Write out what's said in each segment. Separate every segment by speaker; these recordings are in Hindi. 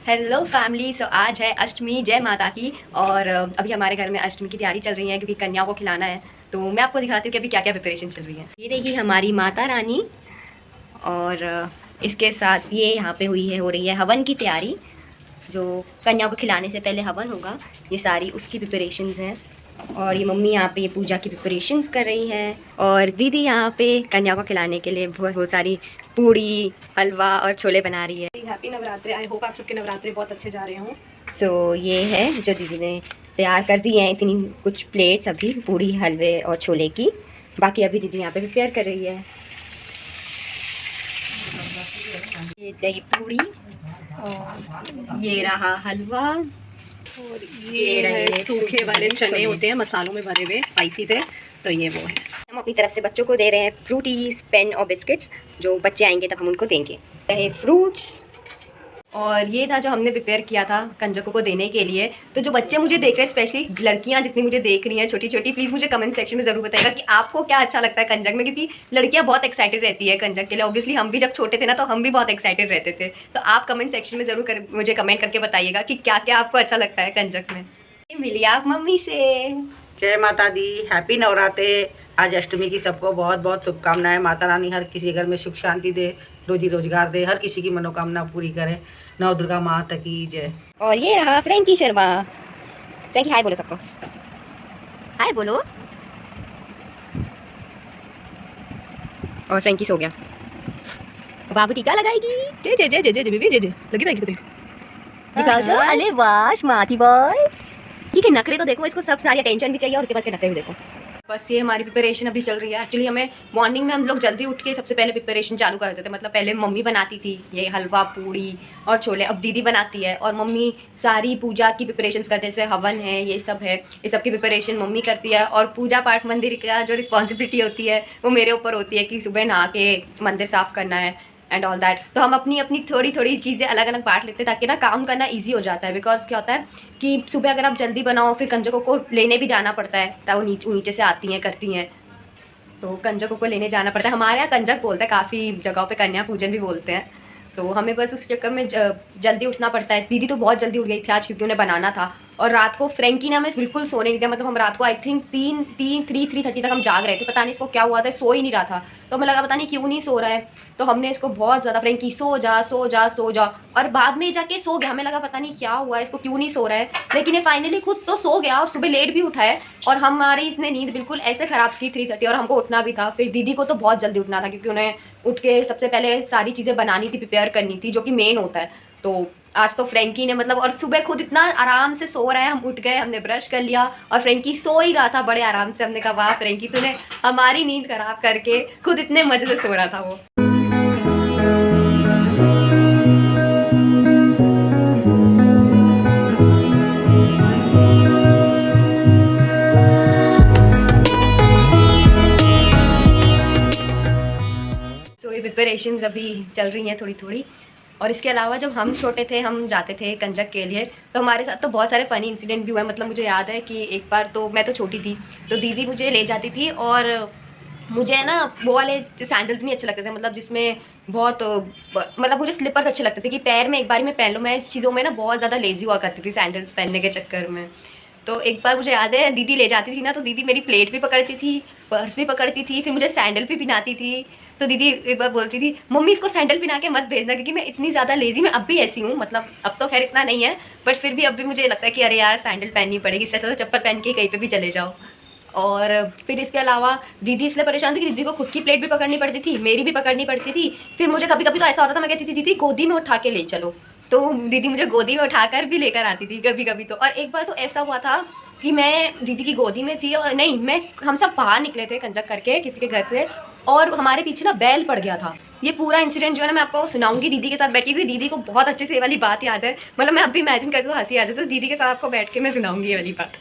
Speaker 1: Hello family. सो आज है अष्टमी, जय माता की। और अभी हमारे घर में अष्टमी की तैयारी चल रही है क्योंकि कन्याओं को खिलाना है। तो मैं आपको दिखाती हूँ कि अभी क्या क्या प्रिपरेशन चल रही है। ये रही हमारी माता रानी और इसके साथ ये यहाँ पे हो रही है हवन की तैयारी। जो कन्याओं को खिलाने से पहले हवन होगा, ये सारी उसकी प्रिपरेशंस हैं। और ये मम्मी यहाँ पे ये पूजा की प्रिपरेशंस कर रही हैं और दीदी यहाँ पे कन्याओं को खिलाने के लिए बहुत सारी पूड़ी, हलवा और छोले बना रही है।
Speaker 2: हैप्पी नवरात्रि। आई होप आप सबके नवरात्रि बहुत अच्छे जा रहे हों।
Speaker 1: सो ये है जो दीदी ने तैयार कर दी हैं, इतनी कुछ प्लेट्स अभी पूड़ी, हलवे और छोले की। बाकी अभी दीदी यहाँ पे प्रिपेयर कर रही है। ये दही पूड़ी और ये रहा हलवा
Speaker 2: और ये है सूखे वाले चने होते हैं मसालों में भरे हुए, स्पाइसी थे, तो ये वो है।
Speaker 1: हम अपनी तरफ से बच्चों को दे रहे हैं फ्रूटीज, पेन और बिस्किट्स। जो बच्चे आएंगे तब हम उनको देंगे। रहे फ्रूट्स। और ये था जो हमने प्रिपेयर किया था कंजकों को देने के लिए। तो जो बच्चे मुझे देख रहे हैं, स्पेशली लड़कियां जितनी मुझे देख रही हैं छोटी छोटी, प्लीज़ मुझे कमेंट सेक्शन में ज़रूर बताइएगा कि आपको क्या अच्छा लगता है कंजक में। क्योंकि लड़कियां बहुत एक्साइटेड रहती है कंजक के लिए। ऑब्वियसली हम भी जब छोटे थे ना, तो हम भी बहुत एक्साइटेड रहते थे। तो आप कमेंट सेक्शन में ज़रूर मुझे कमेंट करके बताइएगा कि क्या क्या आपको अच्छा लगता है कंजक में। मिलिए आप मम्मी से।
Speaker 3: जय माता दी, हैप्पी नवरात्रे। आज अष्टमी की सबको बहुत बहुत शुभकामनाएं। माता रानी हर किसी घर में सुख शांति दे, रोजी रोजगार दे, हर किसी की मनोकामना पूरी करे। नव दुर्गा माता की जय।
Speaker 1: और ये रहा फ्रैंकी शर्मा। फ्रैंकी हाय बोलो सबको, हाय बोलो। और फ्रैंकी सो गया। बाबू टीका लगाएगी।
Speaker 2: जे जे जे जे जे बेबी जे जे लगी रहेगी तो देख।
Speaker 1: दिखाओ तो। अरे वाह स्मार्टी बॉय। ठीक है, नखरे तो देखो, इसको सब सारी अटेंशन भी चाहिए और उसके पास के नखरे भी देखो। बस ये हमारी प्रिपरेशन अभी चल रही है। एक्चुअली हमें मॉर्निंग में हम लोग जल्दी उठ के सबसे पहले प्रिपरेशन चालू कर देते थे। मतलब पहले मम्मी बनाती थी ये हलवा, पूड़ी और छोले, अब दीदी बनाती है। और मम्मी सारी पूजा की प्रिपरेशंस करते हैं, जैसे हवन है, ये सब है, ये सब की प्रिपरेशन मम्मी करती है। और पूजा पाठ मंदिर का जो रिस्पॉन्सिबिलिटी होती है वो मेरे ऊपर होती है कि सुबह नहा के मंदिर साफ़ करना है एंड ऑल दैट। तो हम अपनी अपनी थोड़ी थोड़ी चीज़ें अलग अलग बांट लेते हैं ताकि ना काम करना ईजी हो जाता है। बिकॉज क्या होता है कि सुबह अगर आप जल्दी बनाओ, फिर कंजकों को लेने भी जाना पड़ता है, तब वो नीचे से आती हैं, करती हैं, तो कंजकों को लेने जाना पड़ता है। हमारे यहाँ कंजक बोलते हैं, काफ़ी जगहों पे कन्या पूजन भी बोलते हैं। तो हमें बस उस चक्कर में जल्दी उठना पड़ता है। दीदी तो बहुत जल्दी उठ गई थी आज क्योंकि उन्हें बनाना था। और रात को फ्रैंकी ने हमें बिल्कुल सोने नहीं दिया। मतलब हम रात को आई थिंक 3:30 तक हम जाग रहे थे। पता नहीं इसको क्या हुआ था, सो ही नहीं रहा था। तो हमें लगा पता नहीं क्यों नहीं सो रहा है। तो हमने इसको बहुत ज़्यादा, फ्रैंकी सो जा सो जा सो जा, और बाद में जाके सो गया। हमें लगा पता नहीं क्या हुआ है, इसको क्यों नहीं सो रहा है, लेकिन ये फाइनली खुद तो सो गया और सुबह लेट भी उठा है। और हमारी इसने नींद बिल्कुल ऐसे ख़राब की 3:30, और हमको उठना भी था। फिर दीदी को तो बहुत जल्दी उठना था क्योंकि उन्हें उठ के सबसे पहले सारी चीज़ें बनानी थी, प्रिपेयर करनी थी, जो कि मेन होता है। तो आज तो फ्रैंकी ने मतलब, और सुबह खुद इतना आराम से सो रहा है। हम उठ गए, हमने ब्रश कर लिया और फ्रैंकी सो ही रहा था बड़े आराम से। हमने कहा वाह फ्रैंकी, तूने हमारी नींद खराब करके खुद इतने मजे से सो रहा था वो। तो ये प्रिपरेशंस अभी चल रही हैं थोड़ी थोड़ी। और इसके अलावा जब हम छोटे थे, हम जाते थे कंजक के लिए, तो हमारे साथ तो बहुत सारे फ़नी इंसिडेंट भी हुए। मतलब मुझे याद है कि एक बार तो मैं तो छोटी थी, तो दीदी मुझे ले जाती थी और मुझे है ना वो वाले सैंडल्स नहीं अच्छे लगते थे। मतलब जिसमें बहुत मतलब मुझे स्लीपर्स अच्छे लगते थे कि पैर में एक बार मैं पहन लूँ। मैं इस चीज़ों में ना बहुत ज़्यादा लेजी हुआ करती थी सैंडल्स पहनने के चक्कर में। तो एक बार मुझे याद है दीदी ले जाती थी ना, तो दीदी मेरी प्लेट भी पकड़ती थी, पर्स भी पकड़ती थी, फिर मुझे सैंडल भी पहनाती थी। तो दीदी एक बार बोलती थी, मम्मी इसको सैंडल पहना के मत भेजना, क्योंकि मैं इतनी ज़्यादा लेजी, मैं अब भी ऐसी हूँ। मतलब अब तो खैर इतना नहीं है, बट फिर भी अब भी मुझे लगता है कि अरे यार सैंडल पहननी पड़ेगी, इससे तो चप्पल पहन के कहीं पे भी चले जाओ। और फिर इसके अलावा दीदी इसलिए परेशान थी कि दीदी को खुद की प्लेट भी पकड़नी पड़ती थी, मेरी भी पकड़नी पड़ती थी। फिर मुझे कभी कभी तो ऐसा होता था, मैं कहती थी दीदी गोदी में उठा के ले चलो, तो दीदी मुझे गोदी में उठाकर भी लेकर आती थी कभी कभी तो। और एक बार तो ऐसा हुआ था कि मैं दीदी की गोदी में थी, और नहीं, हम सब बाहर निकले थे कंजक करके किसी के घर से, और हमारे पीछे ना बैल पड़ गया था। ये पूरा इंसिडेंट जो है ना मैं आपको सुनाऊंगी दीदी के साथ बैठी हुई। दीदी को बहुत अच्छे से ये वाली बात याद है। मतलब मैं अब भी इमेजिन करती हूँ, हंसी आ जाती है। तो दीदी के साथ आपको बैठ के मैं सुनाऊंगी ये वाली बात।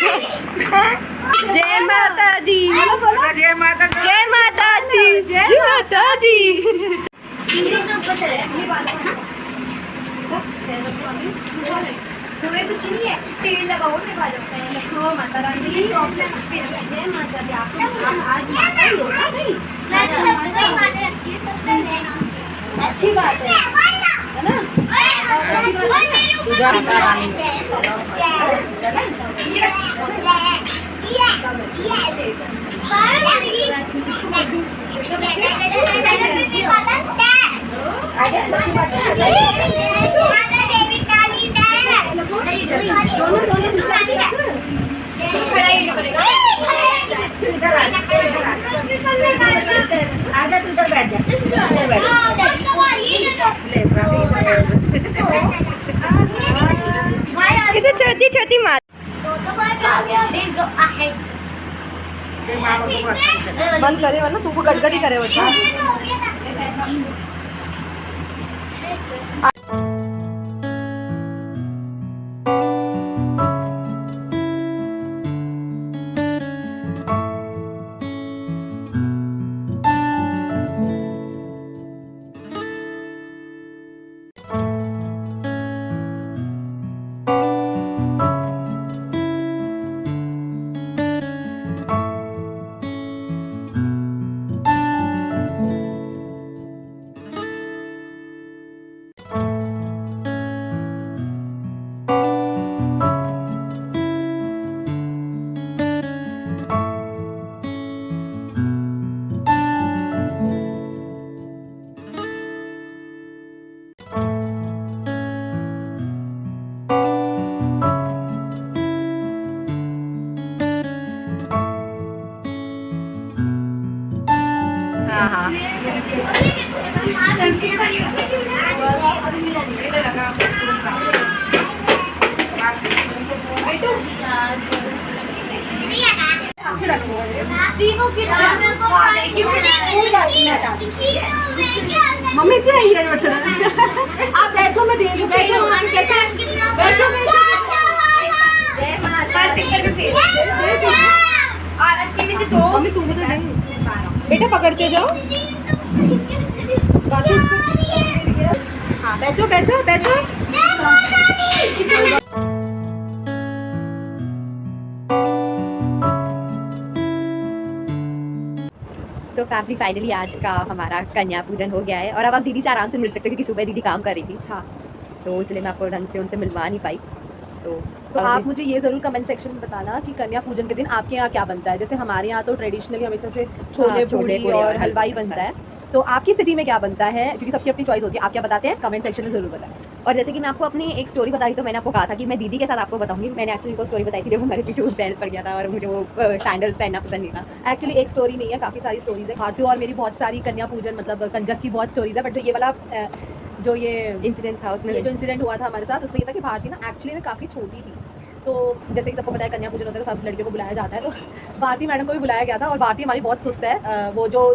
Speaker 1: जय माता दी,
Speaker 3: जय माता दी।
Speaker 1: जय माता दी, जय माता दी।
Speaker 4: कुछ नहीं है, तेल लगाओ फिर बालों पे। माता रानी जय माता दी। आज माता ही होगा नहीं, अच्छी बात है ना?
Speaker 3: पूजा माता रानी आजा तू उधर बैठ जा।
Speaker 1: कितनी छोटी छोटी माता।
Speaker 2: बंद करे वरना तू को गड़गड़ी करे बच्चा।
Speaker 1: हाँ हाँ
Speaker 2: मम्मी क्यों है ये बैठना? आप बैठो, मैं दे दूं। बैठो बैठो
Speaker 1: जय माता दी।
Speaker 4: और 80 में से 2
Speaker 2: मम्मी तुम उधर नहीं। बेटा पकड़ते जाओ। हाँ बैठो बैठो बैठो।
Speaker 1: सो फैमिली फाइनली आज का हमारा कन्या पूजन हो गया है और अब आप दीदी से आराम से मिल सकते हो क्योंकि सुबह दीदी काम कर रही थी।
Speaker 2: हाँ
Speaker 1: तो इसलिए मैं आपको ढंग से उनसे मिलवा नहीं पाई।
Speaker 2: तो आप मुझे ये ज़रूर कमेंट सेक्शन में बताना कि कन्या पूजन के दिन आपके यहाँ क्या बनता है। जैसे हमारे यहाँ तो ट्रेडिशनली हमेशा से छोले पूड़ी और हलवाई बनता है, तो आपकी सिटी में क्या बनता है? क्योंकि सबकी अपनी चॉइस होती है। आप क्या बताते हैं कमेंट सेक्शन में ज़रूर बताएं।
Speaker 1: और जैसे कि मैं आपको अपनी एक स्टोरी बताई तो मैंने आपको कहा था कि मैं दीदी के साथ आपको बताऊंगी। मैंने एक्चुअली को स्टोरी बताई थी जब हमारे पीछे वो बैल पड़ गया था और मुझे वो सैंडल्स पहनना पसंद नहीं था।
Speaker 2: एक्चुअली एक स्टोरी नहीं है, काफ़ी सारी स्टोरीज है। भारती और मेरी बहुत सारी कन्या पूजन मतलब कंजक की बहुत स्टोरीज है, बट जो ये वाला जो ये
Speaker 1: इंसिडेंट था उसमें
Speaker 2: जो इंसिडेंट हुआ था हमारे साथ, उसमें ये था कि भारती ना एक्चुअली में काफ़ी छोटी थी। तो जैसे कि सबको पता है कन्या पूजन होता है तो सब लड़कियों को बुलाया जाता है, तो भारती मैडम को भी बुलाया गया था। और भारती हमारी बहुत सुस्त है, वो जो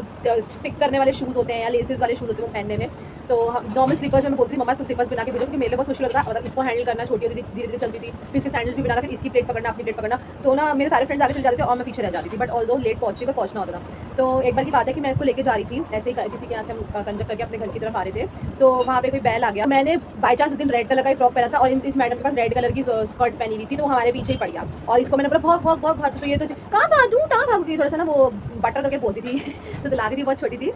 Speaker 2: स्टिक करने वाले शूज़ होते हैं या लेसेस वाले शूज़ होते हैं वो पहनने में, तो हम नॉर्मल स्लीपर्स में बोलती थी मम्मा इसको स्लीपर्स बना के भेजो, क्योंकि मेरे लिए बहुत मुश्किल होता है। मतलब इसको हैंडल करना, छोटी होती थी, धीरे धीरे चलती थी, फिर इसके सैंडल्स भी बनाना, फिर इसकी प्लेट पकड़ना, अपनी प्लेट पकड़ना। तो ना मेरे सारे फ्रेंड्स आगे चले जाते थे और मैं पीछे रह जाती थी, बट ऑल्दो लेट पहुंचती पर पहुंचना होता था। तो एक बार की बात है कि मैं इसको लेके जा रही थी, ऐसे ही किसी के यहाँ से हम कंजक करके अपने घर की तरफ आ रहे थे, तो वहाँ पे कोई बैल आ गया। मैंने बाई चांस उस दिन रेड कलर का ही फ्रॉक पहना था और इस मैडम के पास रेड कलर की स्कर्ट पहनी हुई थी, तो वो हमारे पीछे ही पड़ गया। और इसको मैंने बोला भाग भाग भाग, तो ये तो कहाँ भागूंगी, थोड़ा सा ना वो बटर करके बोलती थी तो दिला रही थी, बहुत छोटी थी।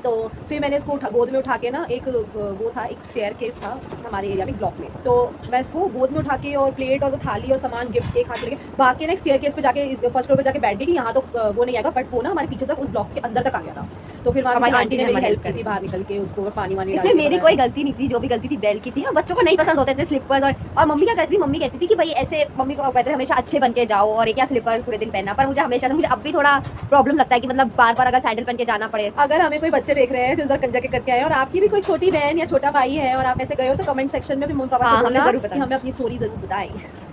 Speaker 2: तो फिर मैंने इसको गोद में उठा के ना, एक वो था, एक स्टेयरकेस था हमारे एरिया में ब्लॉक में, तो मैं इसको गोद में उठा के और प्लेट और थाली और सामान गिफ्ट एक हाथ लेके भाग के ना स्टेयरकेस पे जाके फर्स्ट फ्लोर पे जाके बैठ गई कि यहाँ तो वो नहीं आएगा, बट वो ना हमारे पीछे तक उस ब्लॉक के अंदर तक आ गया था। तो फिर हमारी आंटी ने मेरी हेल्प की थी बाहर निकल के, उसको पानी वानी
Speaker 1: इसमें मेरी कोई गलती नहीं थी, जो भी गलती थी बैल की थी। और बच्चों को नहीं पसंद होते थे स्लीपर्स, और मम्मी क्या कहती थी, मम्मी कहती थी कि भाई ऐसे, मम्मी को कहते थे हमेशा अच्छे बन के जाओ और एक क्या स्लीपर पूरे दिन पहनना। पर मुझे हमेशा से, मुझे अब भी थोड़ा प्रॉब्लम लगता है कि मतलब बार बार अगर सैंडल पहन के जाना पड़े।
Speaker 2: अगर हमें कोई बच्चे देख रहे हैं जो उधर कंजा के करके आए और आपकी भी कोई छोटी बहन या छोटा भाई है और आप ऐसे गए हो, तो कमेंट सेक्शन में भी मम्मी पापा से बोलना कि हमें अपनी स्टोरी जरूर बताएं,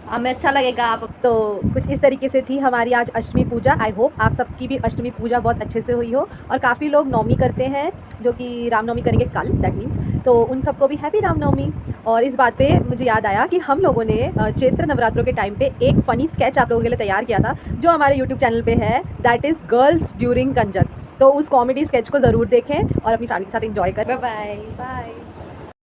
Speaker 1: हमें अच्छा लगेगा। आप
Speaker 2: तो कुछ इस तरीके से थी हमारी आज अष्टमी पूजा। आई होप आप सबकी भी अष्टमी पूजा बहुत अच्छे से हुई हो। और काफ़ी लोग नवमी करते हैं, जो कि रामनवमी करेंगे कल, दैट मीन्स तो उन सबको भी हैप्पी रामनवमी। और इस बात पे मुझे याद आया कि हम लोगों ने चैत्र नवरात्रों के टाइम पे एक फ़नी स्केच आप लोगों के लिए तैयार किया था जो हमारे यूट्यूब चैनल पे है, दैट इज़ गर्ल्स ड्यूरिंग कंजक। तो उस कॉमेडी स्केच को ज़रूर देखें और अपनी फैमिली के साथ एंजॉय करें।
Speaker 1: Bye bye.
Speaker 2: बाय।